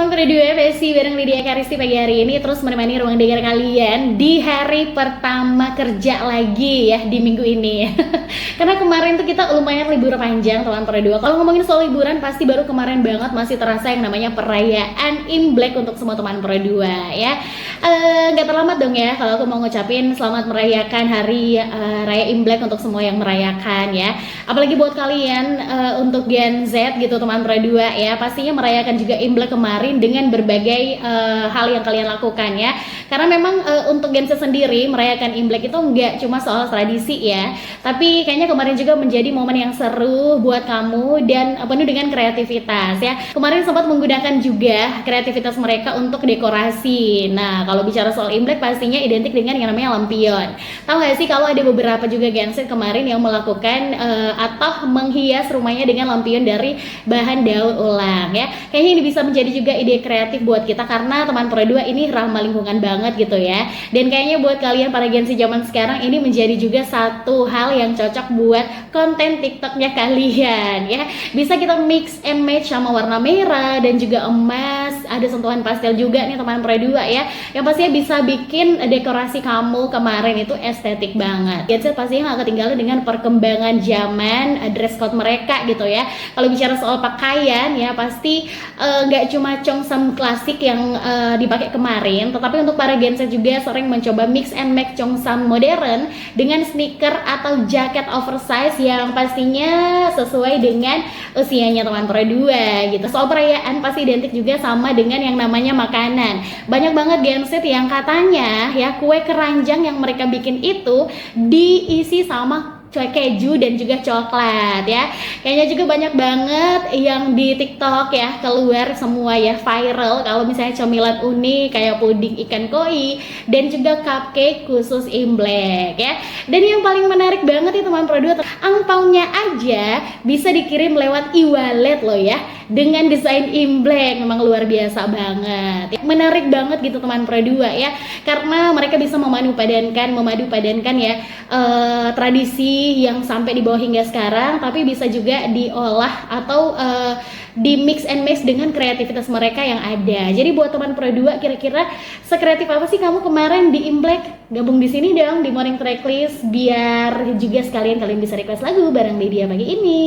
teman Pre2 Besi bareng Lydia Karisti pagi hari ini terus menemani ruang dengar kalian di hari pertama kerja lagi ya di minggu ini. Karena kemarin tuh kita lumayan libur panjang teman Pre2. Kalau ngomongin soal liburan pasti baru kemarin banget masih terasa yang namanya perayaan Imlek untuk semua teman Pre2 ya. Nggak terlambat dong ya kalau aku mau ngucapin selamat merayakan hari raya Imlek untuk semua yang merayakan ya. Apalagi buat kalian untuk Gen Z gitu teman Pre2 ya, pastinya merayakan juga Imlek kemarin dengan berbagai hal yang kalian lakukan ya. Karena memang untuk Gen Z sendiri merayakan Imlek itu nggak cuma soal tradisi ya, tapi kayaknya kemarin juga menjadi momen yang seru buat kamu dan penuh dengan kreativitas ya. Kemarin sempat menggunakan juga kreativitas mereka untuk dekorasi. Nah, kalau bicara soal Imlek pastinya identik dengan yang namanya lampion. Tahu nggak sih kalau ada beberapa juga Gen Z kemarin yang melakukan atau menghias rumahnya dengan lampion dari bahan daur ulang ya. Kayaknya ini bisa menjadi juga ide kreatif buat kita karena teman Pre2 ini ramah lingkungan banget gitu ya. Dan kayaknya buat kalian para Gen Z zaman sekarang ini menjadi juga satu hal yang cocok buat konten TikToknya kalian ya. Bisa kita mix and match sama warna merah dan juga emas, ada sentuhan pastel juga nih teman Pre2 ya. Yang pastinya bisa bikin dekorasi kamu kemarin itu estetik banget. Gen Z pastinya nggak ketinggalan dengan perkembangan zaman, dress code mereka gitu ya. Kalau bicara soal pakaian ya pasti nggak cuma congsam klasik yang dipakai kemarin, tetapi untuk para Gen Z juga sering mencoba mix and match congsam modern dengan sneaker atau jaket oversize yang pastinya sesuai dengan usianya teman Pre2 gitu. Soal perayaan pasti identik juga sama dengan yang namanya makanan. Banyak banget Gen Z yang katanya ya kue keranjang yang mereka bikin itu diisi sama keju dan juga coklat ya. Kayaknya juga banyak banget yang di TikTok ya keluar semua ya viral kalau misalnya cemilan unik kayak puding ikan koi dan juga cupcake khusus Imlek ya. Dan yang paling menarik banget itu teman Pre2, angpaunya aja bisa dikirim lewat e-wallet loh ya dengan desain Imlek. Memang luar biasa banget. Menarik banget gitu teman Pre2 ya. Karena mereka bisa memadu padankan ya tradisi yang sampai di bawah hingga sekarang, tapi bisa juga diolah atau di mix and match dengan kreativitas mereka yang ada. Jadi buat teman Pre2 kira-kira sekreatif apa sih kamu kemarin di Imlek? Gabung di sini dong di Morning Tracklist biar juga sekalian kalian bisa request lagu bareng Lydia pagi ini.